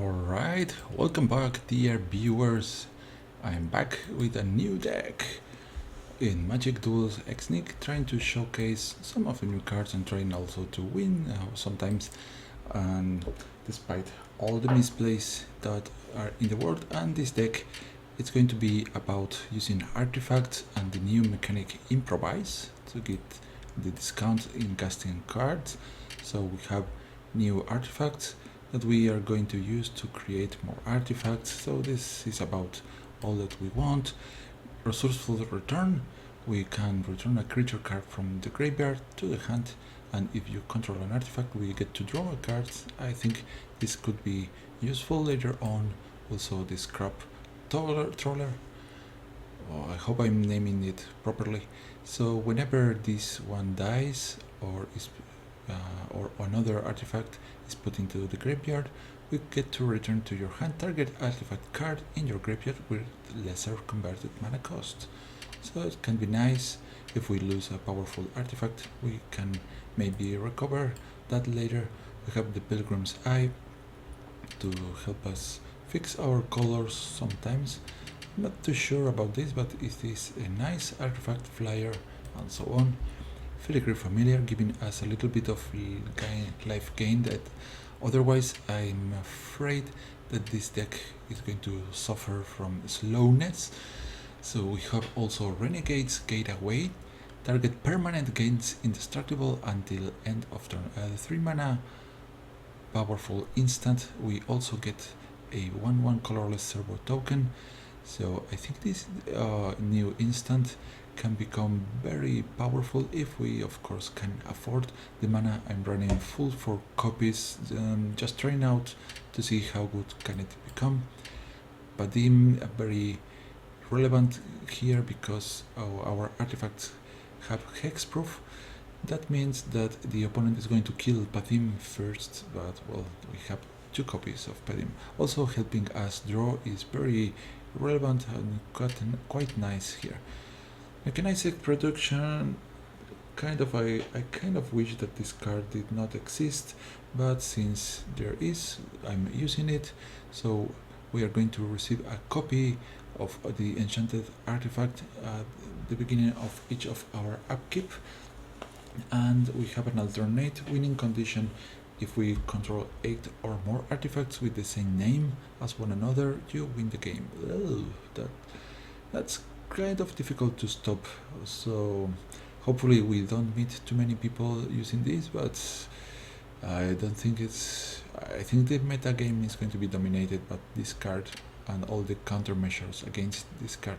Alright, welcome back dear viewers. I'm back with a new deck in Magic Duels X-Nick, trying to showcase some of the new cards and trying also to win sometimes, and despite all the misplays that are in the world. And this deck, it's going to be about using artifacts and the new mechanic Improvise to get the discount in casting cards. So we have new artifacts that we are going to use to create more artifacts. So this is about all that we want. Resourceful return, we can return a creature card from the graveyard to the hand, and if you control an artifact we get to draw a card. I think this could be useful later on. Also this crop troller, I hope I'm naming it properly. So whenever this one dies or another artifact is put into the graveyard, we get to return to your hand target artifact card in your graveyard with lesser converted mana cost. So it can be nice. If we lose a powerful artifact, we can maybe recover that later. We have the Pilgrim's Eye to help us fix our colors sometimes. Not too sure about this, but it is a nice artifact flyer and so on. Filigree Familiar, giving us a little bit of life gain that otherwise I'm afraid that this deck is going to suffer from slowness. So we have also Renegade's Gateway. Target permanent gains indestructible until end of turn. 3 mana powerful instant. We also get a 1/1 colorless servo token. So I think this new instant can become very powerful if we of course can afford the mana. I'm running full 4 copies, just trying out to see how good can it become. Padim, very relevant here because our artifacts have hexproof. That means that the opponent is going to kill Padim first, but well, we have 2 copies of Padim. Also helping us draw is very relevant and quite nice here. Mechanized Production, I kind of wish that this card did not exist, but since there is, I'm using it. So we are going to receive a copy of the enchanted artifact at the beginning of each of our upkeep, and we have an alternate winning condition. If we control 8 or more artifacts with the same name as one another, you win the game. Oh, that's kind of difficult to stop. So hopefully we don't meet too many people using this, but I don't think I think the meta game is going to be dominated by this card and all the countermeasures against this card.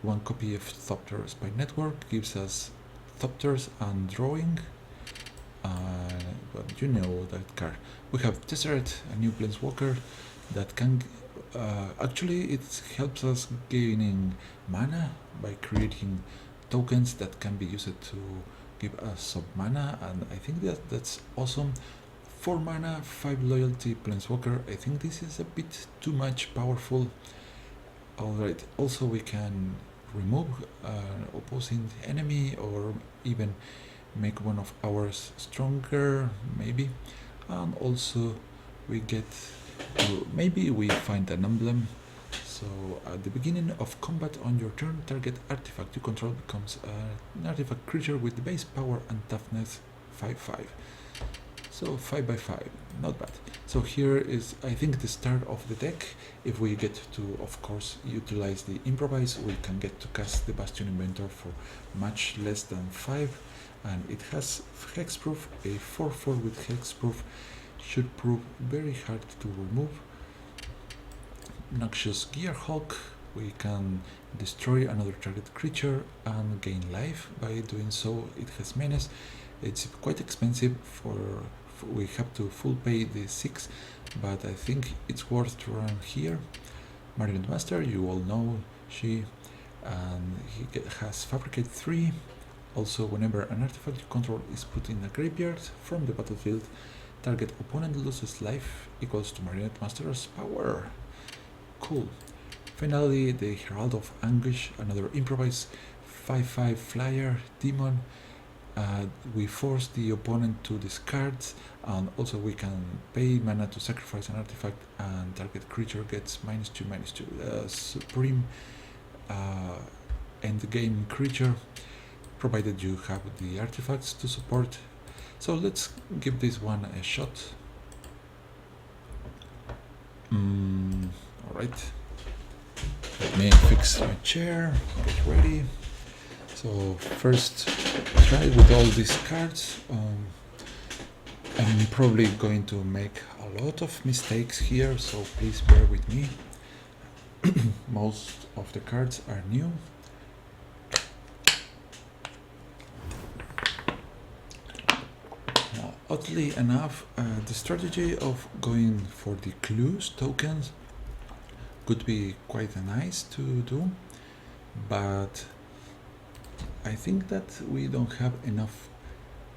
1 copy of Thopter's by Network gives us Thopters and drawing. But you know that card. We have Tesseract, a new Planeswalker that can actually it helps us gaining mana by creating tokens that can be used to give us some mana, and I think that's awesome. 4 mana, 5 loyalty Planeswalker. I think this is a bit too much powerful. Alright, also we can remove an opposing enemy or even make one of ours stronger, maybe. And also we get to, maybe we find an emblem. So at the beginning of combat on your turn, target artifact you control becomes an artifact creature with the base power and toughness 5/5. So 5/5, not bad. So here is, I think, the start of the deck. If we get to, of course, utilize the Improvise, we can get to cast the Bastion Inventor for much less than 5. And it has hexproof. A 4/4 with hexproof should prove very hard to remove. Noxious Gearhulk, we can destroy another target creature and gain life. By doing so, it has menace. It's quite expensive we have to full pay the 6, but I think it's worth to run here. Marionette Master, you all know he has Fabricate 3. Also, whenever an artifact you control is put in a graveyard from the battlefield, target opponent loses life equals to Marionette Master's power. Cool. Finally, the Herald of Anguish, another Improvise 5/5 flyer demon. we force the opponent to discard, and also we can pay mana to sacrifice an artifact, and target creature gets -2/-2. Supreme end game creature, provided you have the artifacts to support. So let's give this one a shot. Alright, let me fix my chair, get ready. So first try with all these cards. I'm probably going to make a lot of mistakes here, so please bear with me. Most of the cards are new. Now, oddly enough, the strategy of going for the clues tokens could be quite nice to do, but I think that we don't have enough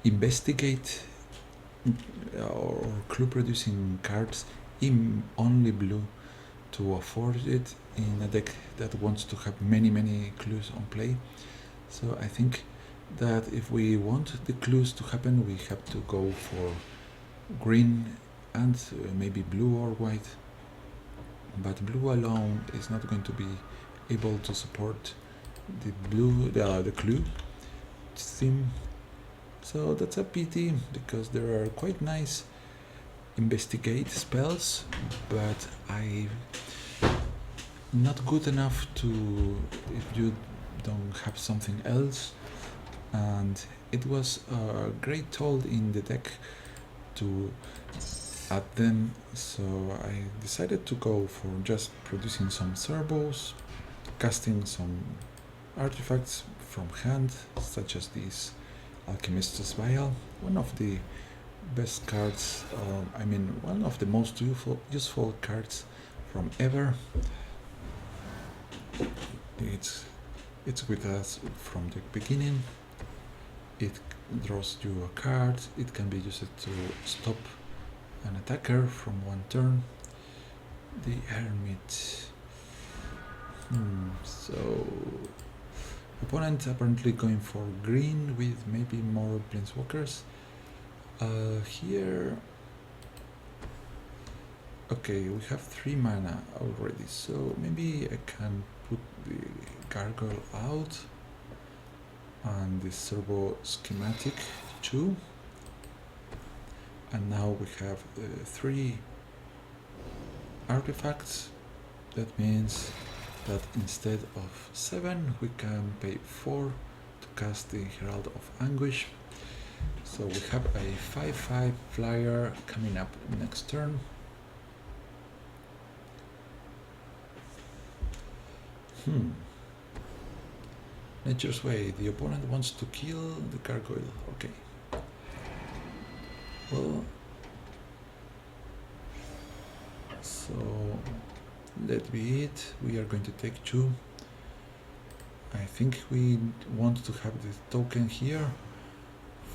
investigate or clue producing cards in only blue to afford it in a deck that wants to have many clues on play. So I think that if we want the clues to happen, we have to go for green and maybe blue or white, but blue alone is not going to be able to support the clue theme. So that's a pity, because there are quite nice investigate spells, but I'm not good enough to, if you don't have something else. And it was a great tool in the deck to add them, so I decided to go for just producing some servos, casting some artifacts from hand, such as this Alchemist's Vial, one of the best cards, one of the most useful cards from ever. It's with us from the beginning. It draws you a card. It can be used to stop an attacker from one turn. The Hermit. So opponent apparently going for green with maybe more planeswalkers. Here, okay, we have 3 mana already, so maybe I can put the gargoyle out and the servo schematic too. And now we have 3 artifacts. That means that instead of 7 we can pay 4 to cast the Herald of Anguish. So we have a 5/5 flyer coming up next turn. Nature's Way. The opponent wants to kill the gargoyle. Okay. Well, so let be it. We are going to take 2. I think we want to have the token here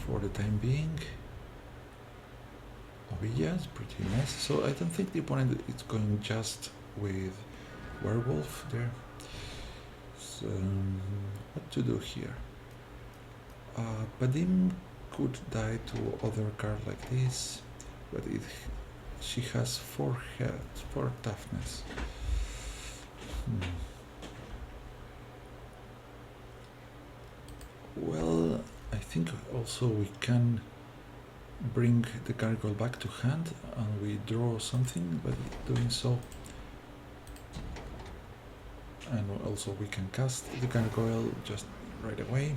for the time being. Oh yes, pretty nice. So I don't think the opponent is going just with werewolf there. So what to do here? Padim could die to other card like this, but she has 4 health, 4 toughness. Well, I think also we can bring the gargoyle back to hand and we draw something by doing so. And also we can cast the gargoyle just right away.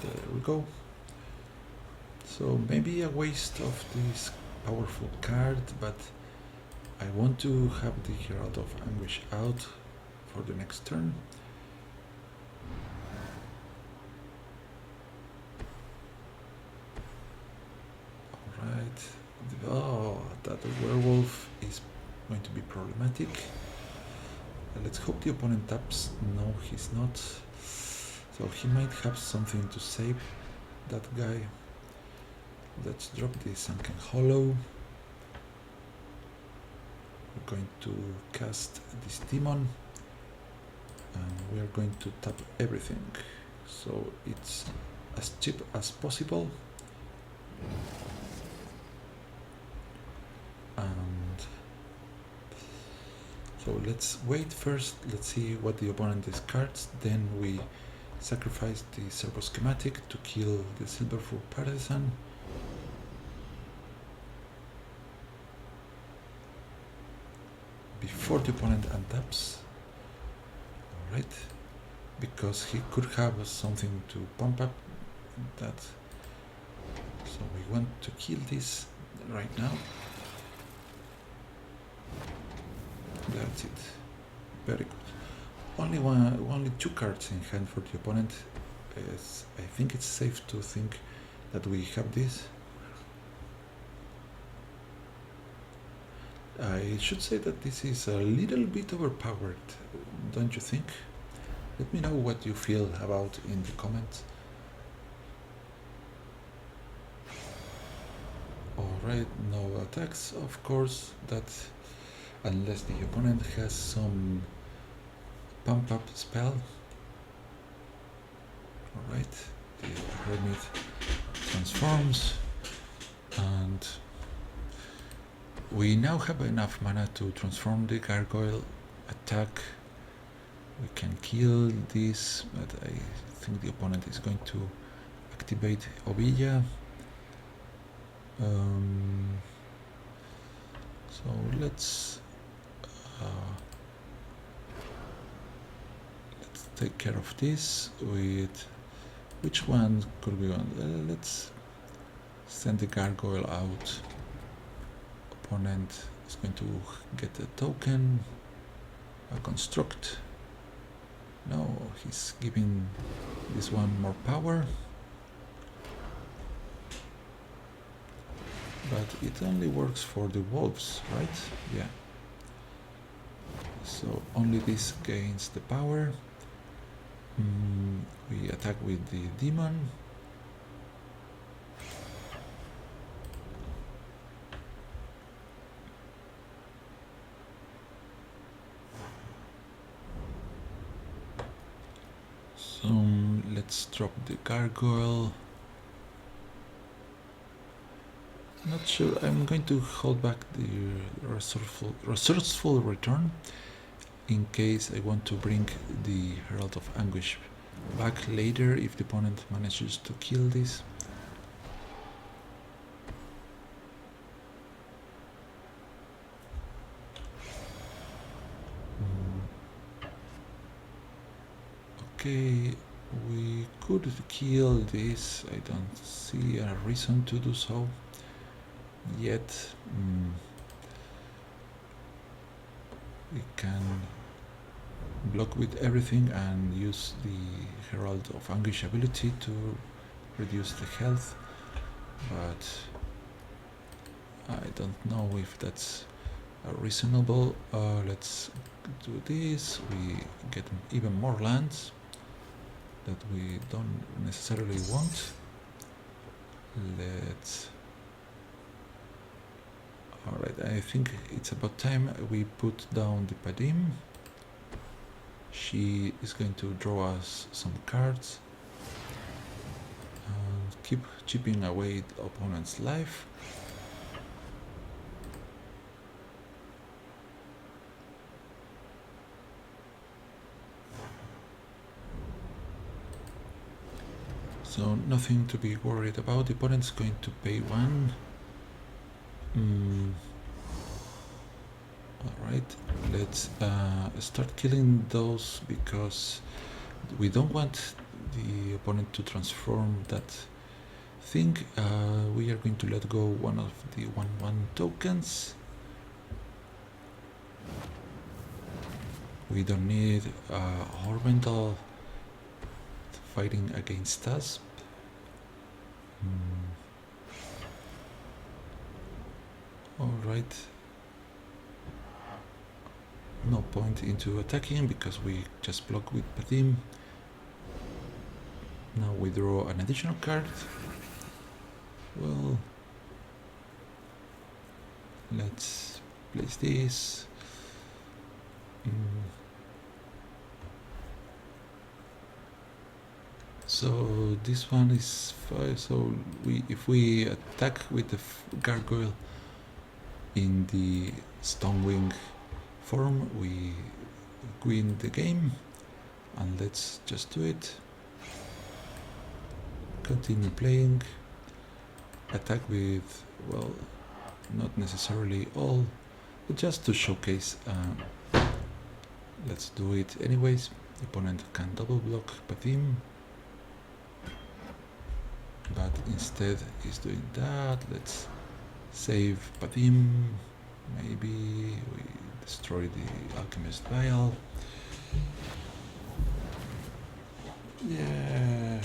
There we go. So maybe a waste of this powerful card, but I want to have the Herald of Anguish out for the next turn. Alright. Oh, that werewolf is going to be problematic. Let's hope the opponent taps. No, he's not. So he might have something to save that guy. Let's drop the Sunken Hollow. We're going to cast this demon. and we are going to tap everything so it's as cheap as possible. And so let's wait first, let's see what the opponent discards, then we sacrifice the servo schematic to kill the Silverfoot Partisan. Before the opponent untaps. Alright. Because he could have something to pump up that. So we want to kill this right now. That's it. Very good. Only two cards in hand for the opponent. I think it's safe to think that we have this. I should say that this is a little bit overpowered, don't you think? Let me know what you feel about in the comments. Alright, no attacks, of course, that unless the opponent has some pump up spell. Alright, the Hermit transforms, and we now have enough mana to transform the Gargoyle, attack. We can kill this, but I think the opponent is going to activate Ovilla. So let's take care of this with which one could we want? Let's send the Gargoyle out. Opponent is going to get a token, a construct. No, he's giving this one more power, but it only works for the wolves, right? Yeah. So only this gains the power. We attack with the demon. So let's drop the Gargoyle. Not sure. I'm going to hold back the resourceful return in case I want to bring the Herald of Anguish back later if the opponent manages to kill this. Okay, we could kill this. I don't see a reason to do so yet. We can block with everything and use the Herald of Anguish ability to reduce the health, but I don't know if that's reasonable. Let's do this. We get even more lands that we don't necessarily want. Alright, I think it's about time we put down the Padim. She is going to draw us some cards and keep chipping away the opponent's life. So nothing to be worried about. The opponent's going to pay one. Alright, let's start killing those because we don't want the opponent to transform that thing. We are going to let go one of the 1/1 tokens. We don't need Orbental fighting against us. Alright. No point into attacking because we just block with Padim. Now we draw an additional card. Well, let's place this. So this one is 5, so if we attack with the gargoyle in the Stonewing form, we win the game. And let's just do it. Continue playing. Attack with, well, not necessarily all, but just to showcase. Let's do it anyways. The opponent can double block Pathim, but instead he's doing that. Let's save Pathim. Maybe we destroy the Alchemist Vial. Yeah.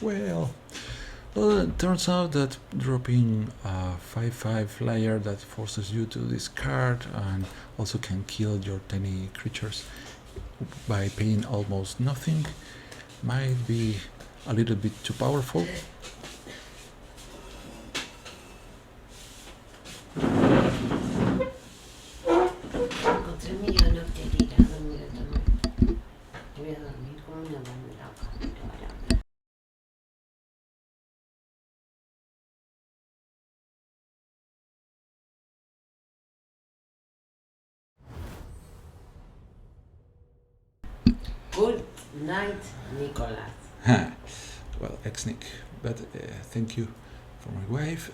Well, it turns out that dropping a 5/5 flyer that forces you to discard and also can kill your tiny creatures by paying almost nothing might be a little bit too powerful. Good night, Nicholas. Well, ex-Nick, but thank you for my wife.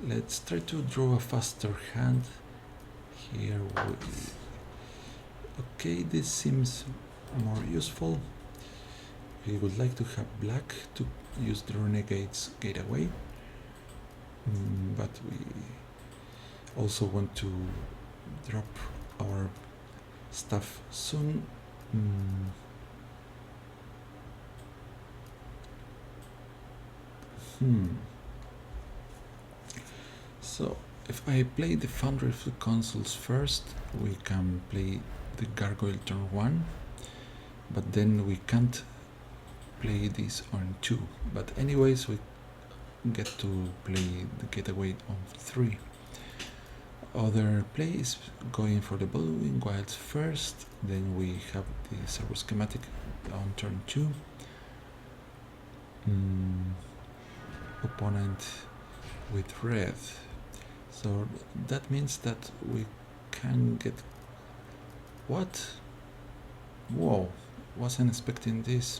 Let's try to draw a faster hand. Here okay, this seems more useful. We would like to have black to use the Renegade's Gateway, but we also want to drop our stuff soon. So if I play the Foundry of the Consuls first, we can play the Gargoyle turn 1, but then we can't play this on 2. But anyways, we get to play the Gateway on 3. Other plays going for the Bellowing Wilds first, then we have the servo schematic on turn 2. Opponent with red. So that means that we can get... What? Whoa, wasn't expecting this.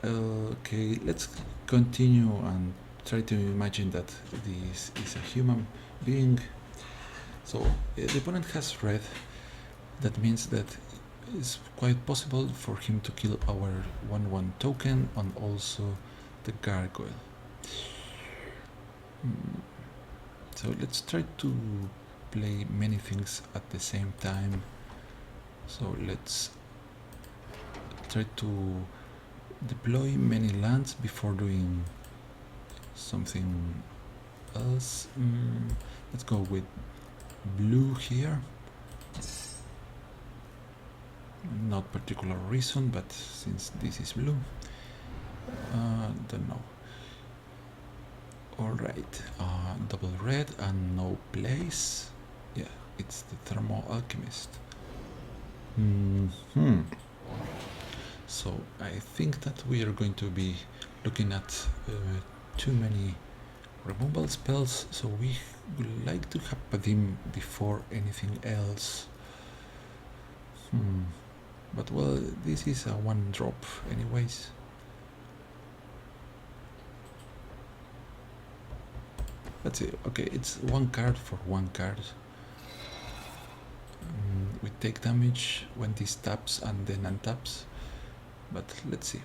Okay, let's continue and try to imagine that this is a human being. So the opponent has red. That means that it's quite possible for him to kill our 1/1 token and also the gargoyle. So let's try to play many things at the same time. So let's try to deploy many lands before doing something else. Let's go with blue here. Not particular reason, but since this is blue, don't know. Alright, double red and no place. Yeah, it's the Thermo Alchemist. So I think that we are going to be looking at too many removal spells, so we would like to have Padim before anything else. But well, this is a 1 drop anyways. Let's see, okay, it's 1 card for 1 card. We take damage when this taps and then untaps, but let's see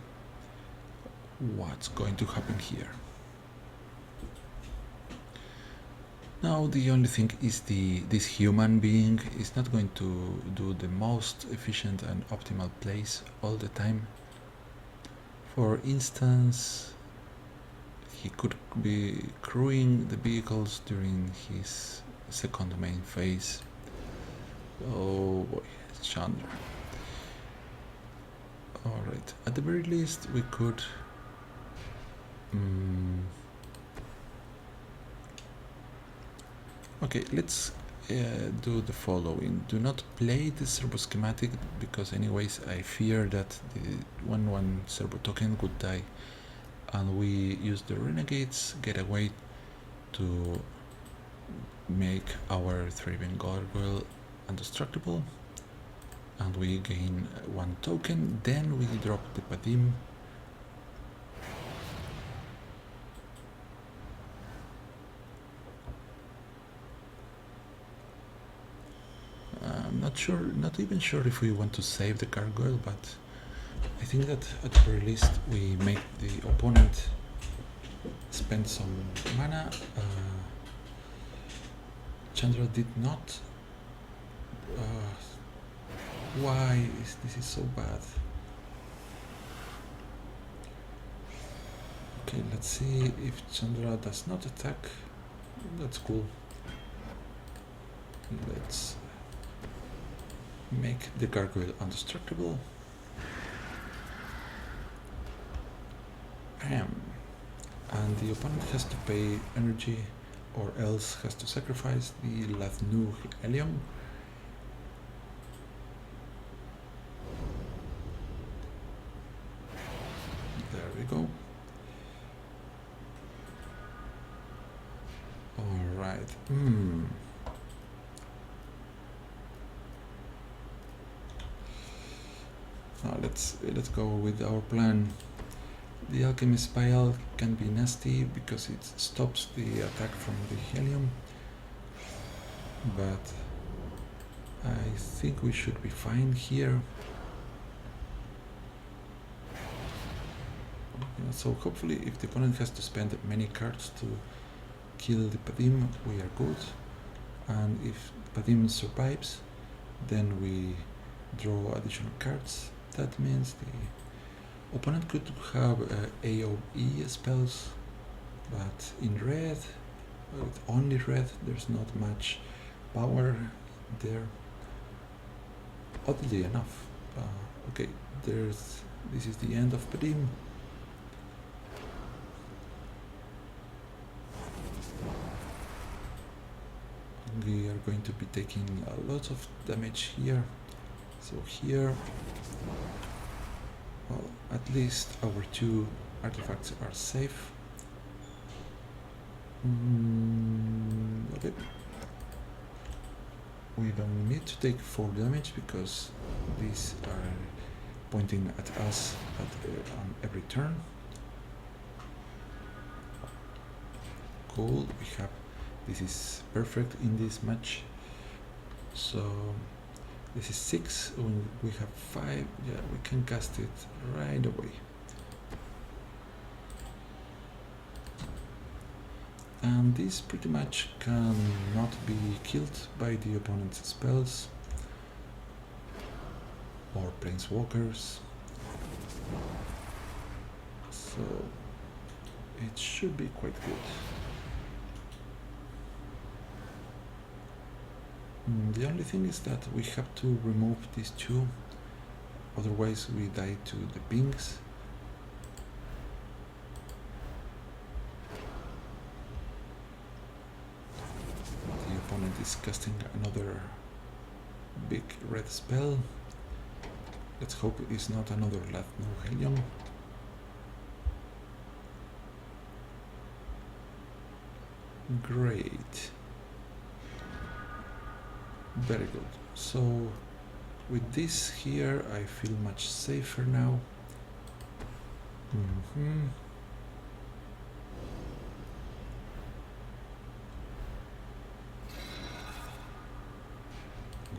what's going to happen here. Now the only thing is this human being is not going to do the most efficient and optimal plays all the time. For instance, he could be crewing the vehicles during his second main phase. Oh boy, Chandra. Alright, at the very least we could okay, let's do the following. Do not play the servo schematic, because anyways I fear that the 1/1 servo token could die, and we use the renegades getaway to make our Thraben Gargoyle indestructible, and we gain 1 token. Then we drop the Padim. I'm not even sure if we want to save the gargoyle, but I think that at the very least we make the opponent spend some mana. Chandra did not. Why is this so bad? Okay, let's see if Chandra does not attack. That's cool. Let's make the gargoyle indestructible. And the opponent has to pay energy, or else has to sacrifice the Lathnug Helium. There we go. Alright. Let's go with our plan. The Alchemist Spiral can be nasty because it stops the attack from the helium, but I think we should be fine here. Yeah, so hopefully if the opponent has to spend many cards to kill the Padim, we are good, and if Padim survives, then we draw additional cards. That means the opponent could have AoE spells, but in red, with only red, there's not much power there. Oddly enough. Okay, this is the end of Padim. We are going to be taking a lot of damage here. So here, well, at least our 2 artifacts are safe. Okay. We don't need to take 4 damage because these are pointing at us on every turn. Cool, this is perfect in this match. So this is 6, we have 5, yeah, we can cast it right away. And this pretty much cannot be killed by the opponent's spells or planeswalkers. So it should be quite good. The only thing is that we have to remove these 2, otherwise we die to the pings. The opponent is casting another big red spell. Let's hope it is not another Lathnug Helium. Great. Very good. So with this here I feel much safer now.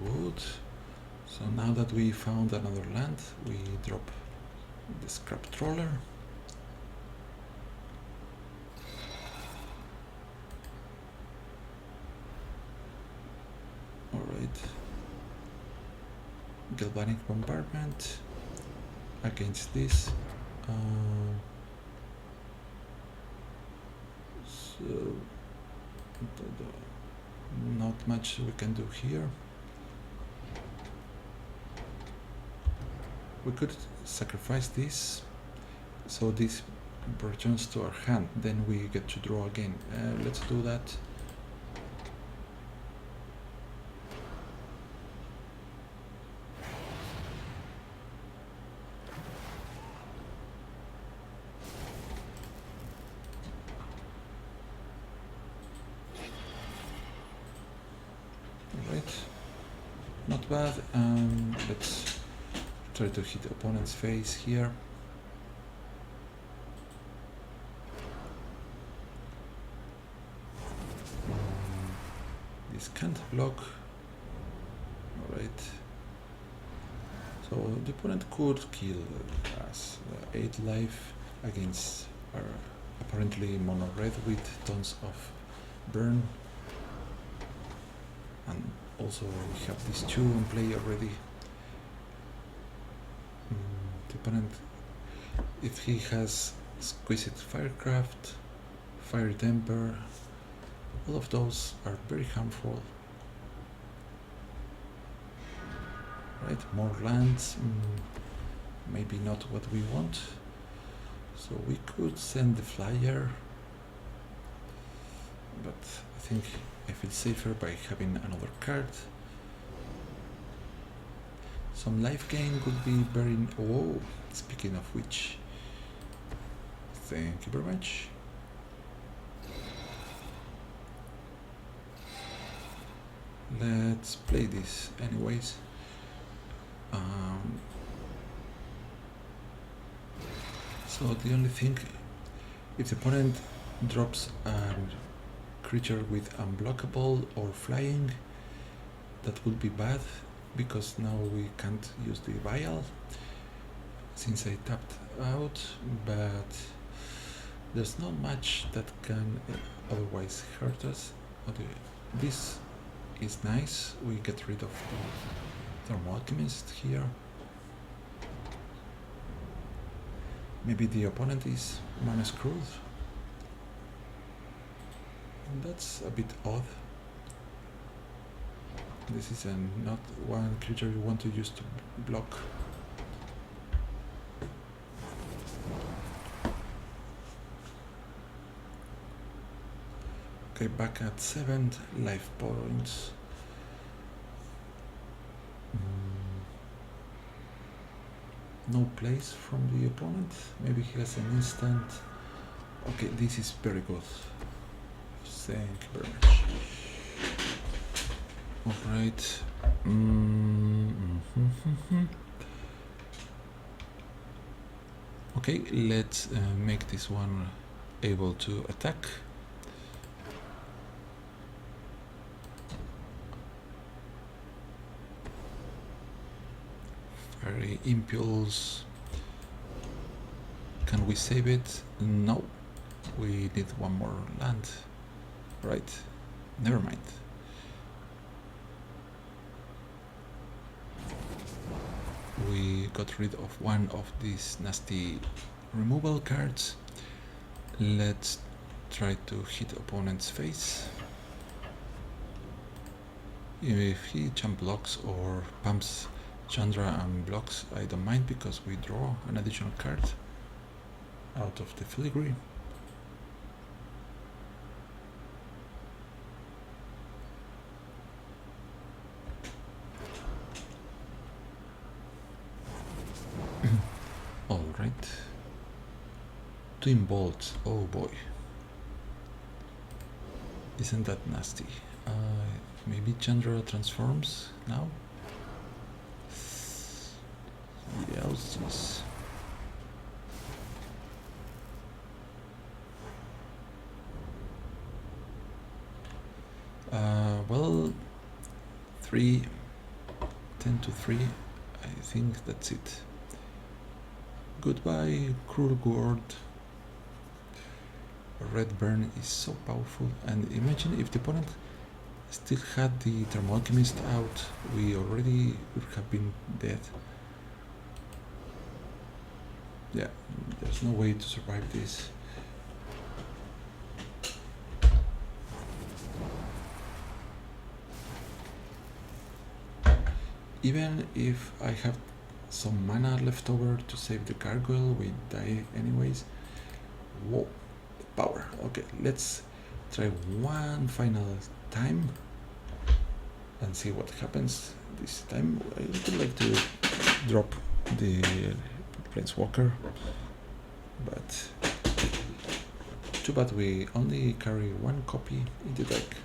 Good. So now that we found another land, we drop the Scrap Trawler. Alright. Galvanic Bombardment against this. So not much we can do here. We could sacrifice this, so this returns to our hand, then we get to draw again. Let's do that. bad. Let's try to hit the opponent's face here. This can't block. Alright. So the opponent could kill us. 8 life against our apparently mono red with tons of burn. And also we have these 2 in play already. The opponent, if he has exquisite firecraft, fire temper, all of those are very harmful. Right, more lands, maybe not what we want. So we could send the flyer, but I think I feel safer by having another card. Some life gain could be very... Oh, speaking of which, thank you very much. Let's play this anyways. So the only thing, if the opponent drops a creature with unblockable or flying, that would be bad, because now we can't use the vial since I tapped out, but there's not much that can otherwise hurt us. Okay, this is nice, we get rid of the Thermal Alchemist here. Maybe the opponent is mana screwed. That's a bit odd. This is not one creature you want to use to block. Okay, back at 7 life points. No place from the opponent. Maybe he has an instant. Okay, this is very good. Thank you very much. Alright. Okay, let's make this one able to attack. Fiery Impulse. Can we save it? No. We need one more land. Right. Never mind. We got rid of one of these nasty removal cards. Let's try to hit opponent's face. If he jump blocks or pumps Chandra and blocks, I don't mind, because we draw an additional card out of the filigree. Alright. Twin bolts, oh boy. Isn't that nasty? Maybe Chandra transforms now? Yes. Well, 3, 10 to 3, I think that's it. Goodbye, Cruel Gourd. Red Burn is so powerful, and imagine if the opponent still had the Thermal Alchemist out, we already would have been dead. Yeah, there's no way to survive this. Even if I have some mana left over to save the gargoyle, we die anyways. Whoa, power. Okay, let's try one final time and see what happens this time. I would like to drop the Planeswalker, but too bad we only carry one copy in the deck.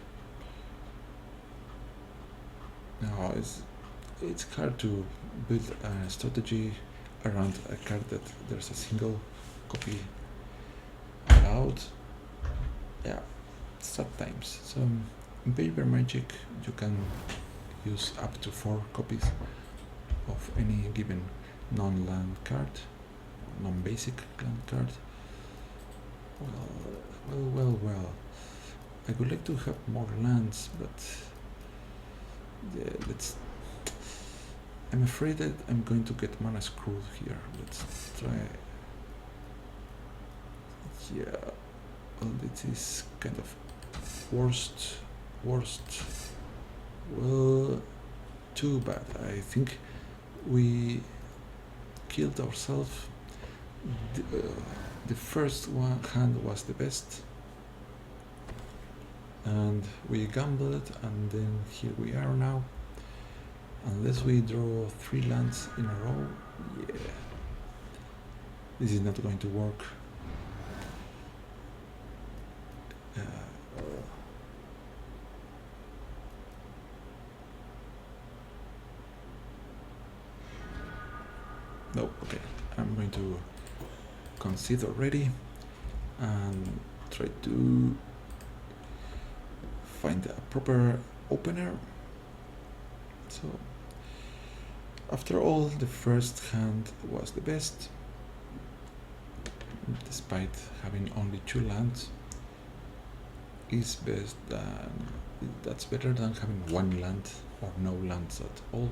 Now it's hard to build a strategy around a card that there's a single copy allowed. Yeah, sad times. So in paper magic you can use up to 4 copies of any given non-land card, non-basic land card. Well. I would like to have more lands, but yeah, let's. I'm afraid that I'm going to get mana screwed here. Let's try. Yeah, well, this is kind of worst. Well, too bad. I think we killed ourselves. The first one hand was the best, and we gambled, and then here we are now. Unless we draw 3 lands in a row, yeah, this is not going to work. No, okay, I'm going to concede already and try to find a proper opener. So after all, the first hand was the best, despite having only 2 lands. Is best than that's better than having 1 land or no lands at all.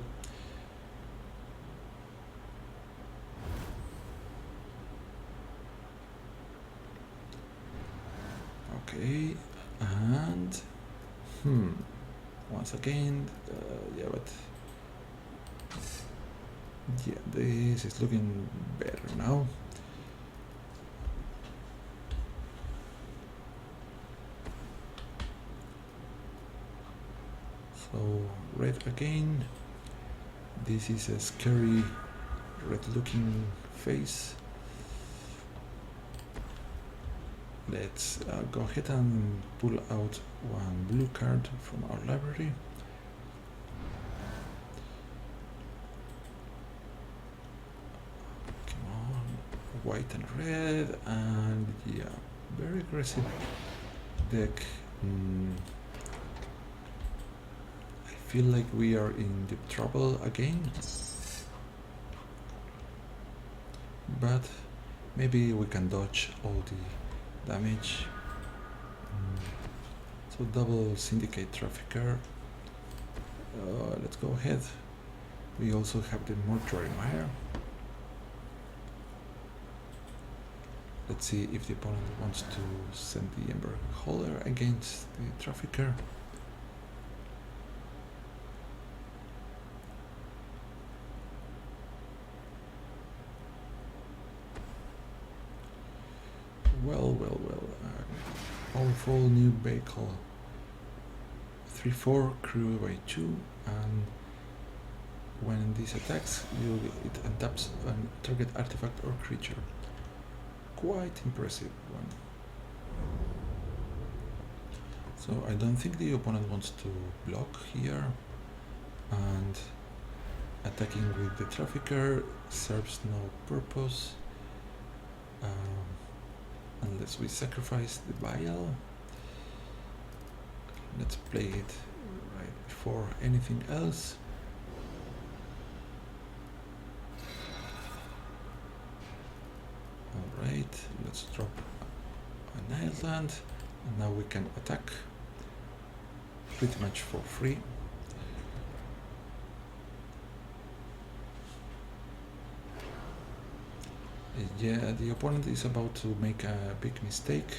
Okay, and once again, yeah, but yeah, this is looking better now. So red again. This is a scary red-looking face. Let's go ahead and pull out 1 blue card from our library. Come on, white and red, and yeah, very aggressive deck. I feel like we are in deep trouble again, but maybe we can dodge all the damage. So double syndicate trafficker. Let's go ahead. We also have the mortuary mire. Let's see if the opponent wants to send the Ember Holder against the trafficker. Well. Powerful new vehicle. 3/4 crew by 2, and when this attacks, it untaps a target artifact or creature. Quite impressive one. So I don't think the opponent wants to block here, and attacking with the trafficker serves no purpose. Unless we sacrifice the vial. Let's play it right before anything else. Alright, let's drop an island, and now we can attack pretty much for free. Yeah, the opponent is about to make a big mistake.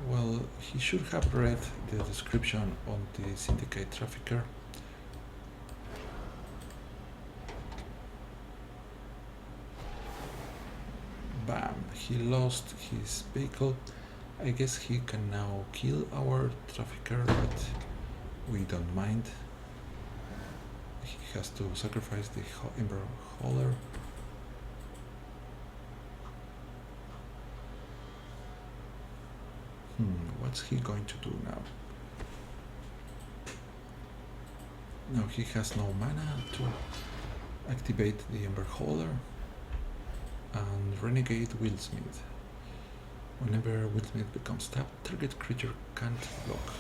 Well, he should have read the description on the syndicate trafficker. Bam, he lost his vehicle. I guess he can now kill our trafficker, but we don't mind. He has to sacrifice the Ember Holder. What what's he going to do now? Now he has no mana to activate the Ember Holder and Renegade Willsmith. Whenever Willsmith becomes tapped, target creature can't block.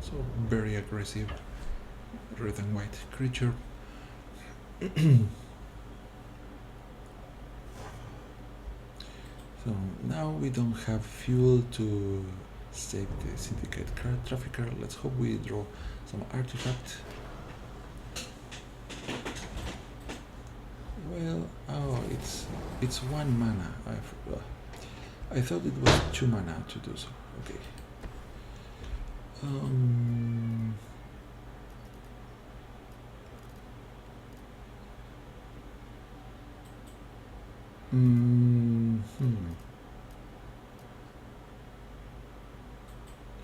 So very aggressive red and white creature. So now we don't have fuel to save the Syndicate card Trafficker. Let's hope we draw some artifact. Well, oh, it's 1 mana. I thought it was 2 mana to do so. Okay.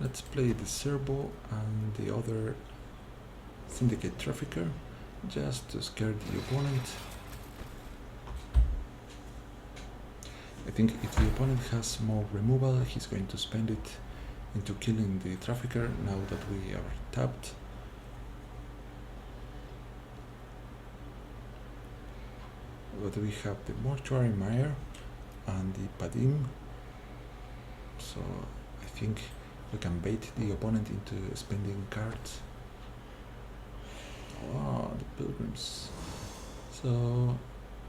Let's play the Servo and the other Syndicate Trafficker just to scare the opponent. I think if the opponent has more removal, he's going to spend it into killing the Trafficker now that we are tapped. But we have the Mortuary Mire and the Padim, so I think we can bait the opponent into spending cards. Oh, the Pilgrims. So,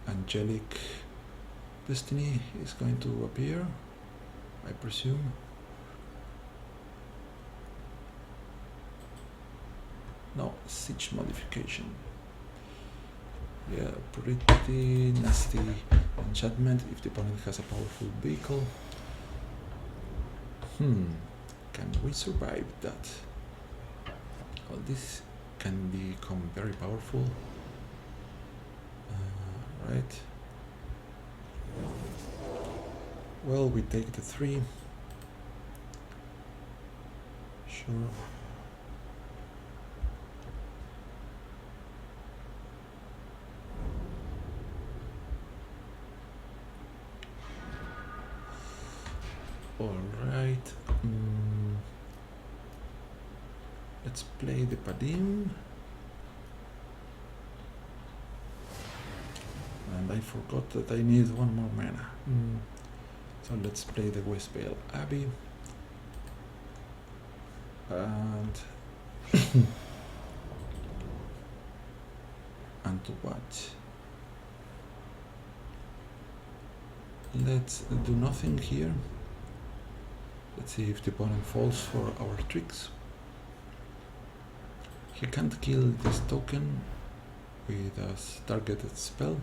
Angelic Destiny is going to appear, I presume. No, Siege Modification. Yeah, pretty nasty enchantment if the opponent has a powerful vehicle. Can we survive that? Well, this can become very powerful. Right. Well, we take the 3. Sure. All right. Let's play the Padim. And I forgot that I need 1 more mana. So let's play the Westbale Abbey. And and to what? Let's do nothing here. Let's see if the opponent falls for our tricks. He can't kill this token with a targeted spell.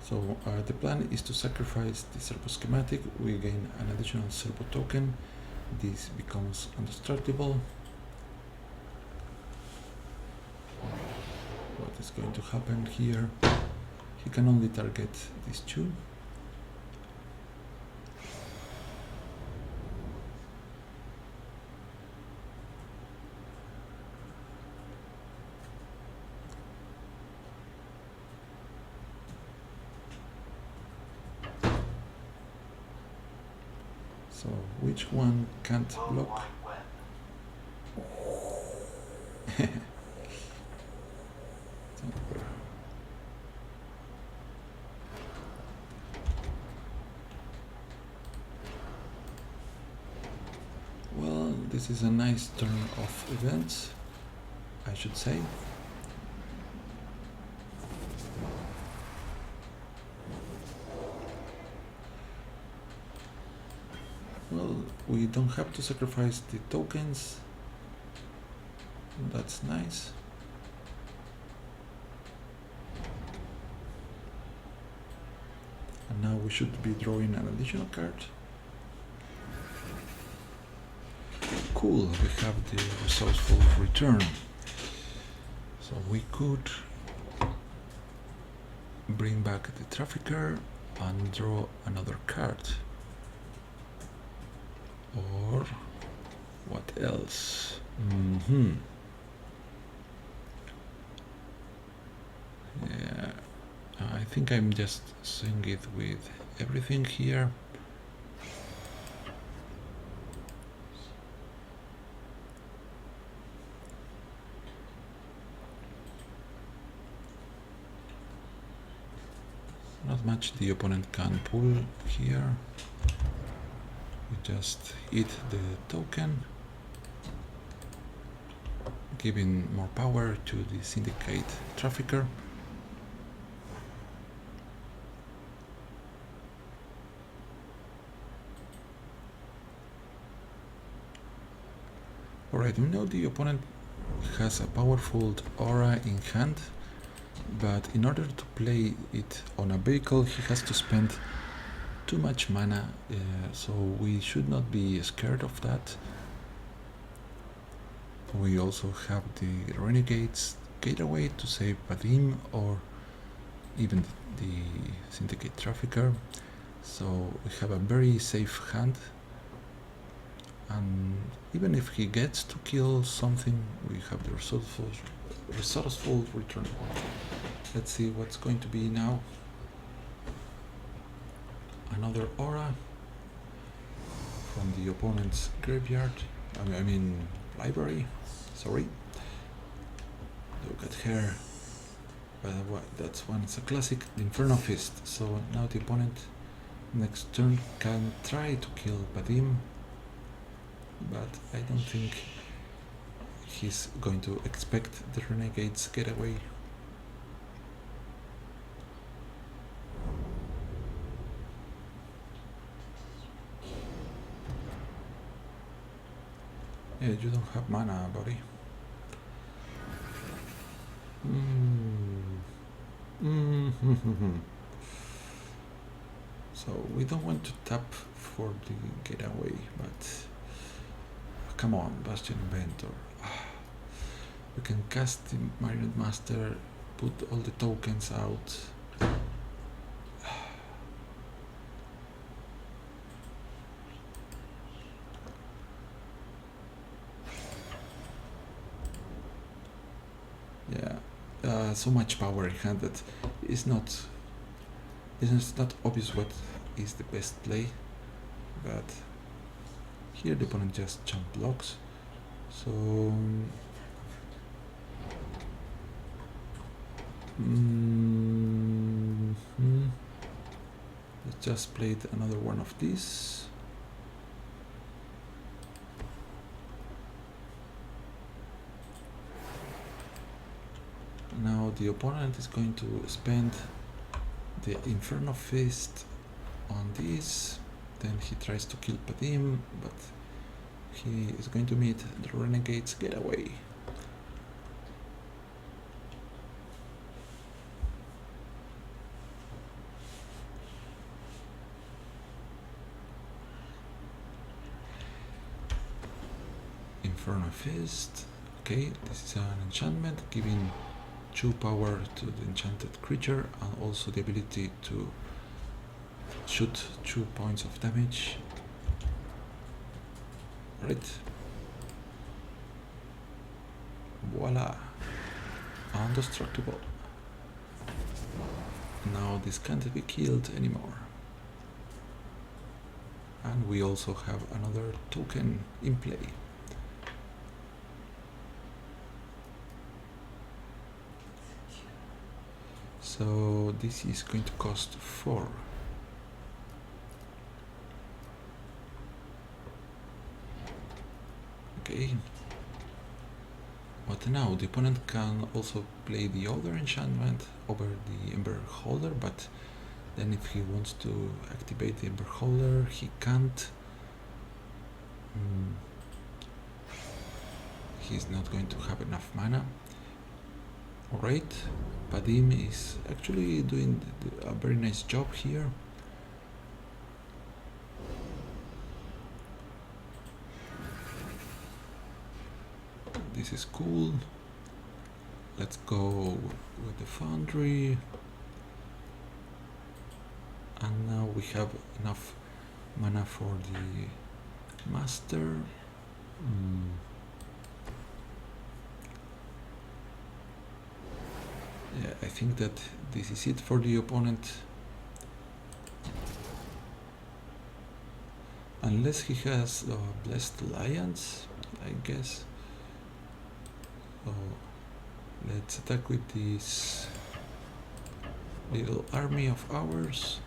So the plan is to sacrifice the Servo schematic. We gain an additional Servo token. This becomes indestructible. What is going to happen here? He can only target these 2. So which one can't block? Well, this is a nice turn of events, I should say. Well, we don't have to sacrifice the tokens. That's nice. And now we should be drawing an additional card. Cool, we have the resourceful return. So we could bring back the Trafficker and draw another card. Or what else? Yeah, I think I'm just seeing it with everything here. not much the opponent can pull here. We just eat the token, giving more power to the syndicate trafficker. Alright, we know the opponent has a powerful aura in hand, but in order to play it on a vehicle he has to spend too much mana, so we should not be scared of that. We also have the Renegade's Gateway to save Vadim or even the Syndicate Trafficker, so we have a very safe hand, and even if he gets to kill something, we have the resourceful return. Let's see what's going to be now. Another aura from the opponent's graveyard, I mean library, sorry. Look at her. That's one, it's a classic Inferno Fist. So now the opponent next turn can try to kill Vadim, but I don't think he's going to expect the Renegade's Getaway. Yeah, you don't have mana, buddy. So we don't want to tap for the Getaway, but come on, Bastion Inventor. We can cast the Marionette Master, put all the tokens out. Yeah, so much power in hand that it's not obvious what is the best play, but here the opponent just jump blocks, so let's just play another one of these. Now the opponent is going to spend the Inferno Fist on this, then he tries to kill Vadim, but he is going to meet the Renegade's Getaway. Inferno Fist, okay, this is an enchantment giving 2 power to the enchanted creature and also the ability to shoot 2 points of damage. Right. Voila. Indestructible. Now this can't be killed anymore. And we also have another token in play. So this is going to cost 4. Okay. But now the opponent can also play the other enchantment over the Ember Holder, but then if he wants to activate the Ember Holder, he can't. He's not going to have enough mana. Alright, Vadim is actually doing a very nice job here. This is cool. Let's go with the Foundry. And now we have enough mana for the Master. Yeah, I think that this is it for the opponent. Unless he has Blessed Alliance, I guess. So let's attack with this little army of ours.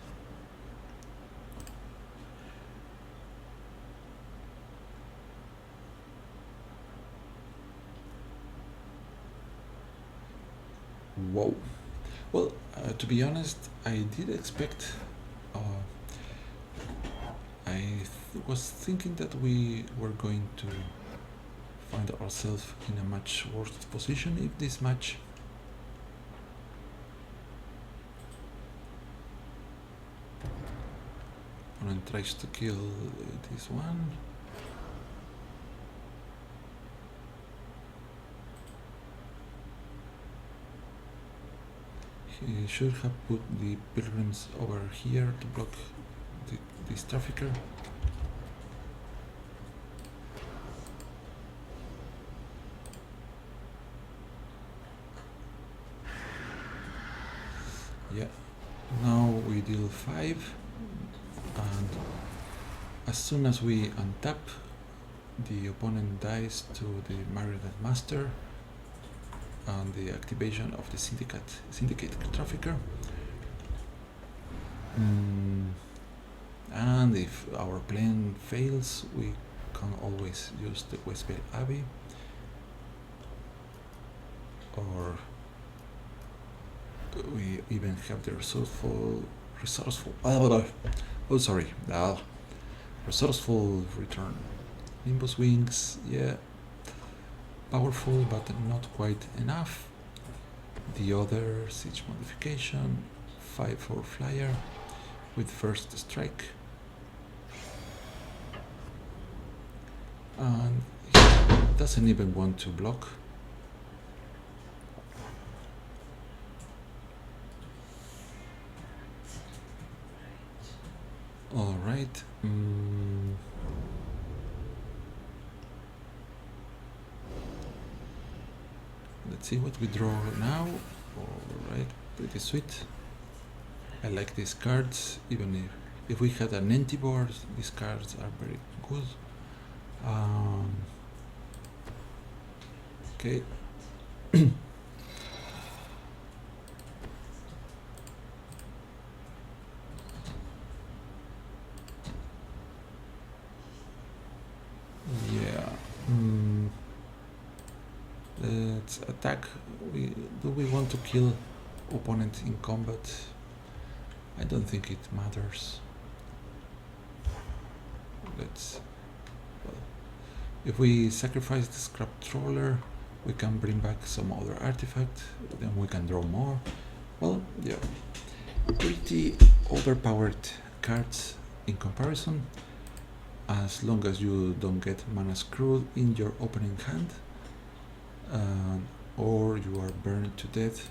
Whoa. Well, to be honest, I did expect. Uh, was thinking that we were going to find ourselves in a much worse position if this match. Opponent tries to kill this one. He should have put the pilgrims over here to block this trafficker. Yeah, now we deal 5, and as soon as we untap, the opponent dies to the Marionette Master and the activation of the Syndicate Trafficker. And if our plan fails, we can always use the Westbell Abbey, or we even have the resourceful return. Nimbus Wings, yeah, powerful but not quite enough. The other siege modification, 5/4 flyer with first strike, and he doesn't even want to block. All right. Let's see what we draw now. All right, pretty sweet. I like these cards, even if we had an empty board, these cards are very good. Okay. Yeah. Let's attack. Do we want to kill opponent in combat? I don't think it matters. Well, if we sacrifice the scrap trawler, we can bring back some other artifact, then we can draw more. Well, yeah, pretty overpowered cards in comparison, as long as you don't get mana screwed in your opening hand, or you are burned to death.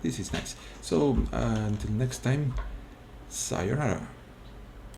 This is nice. So until next time, sayonara.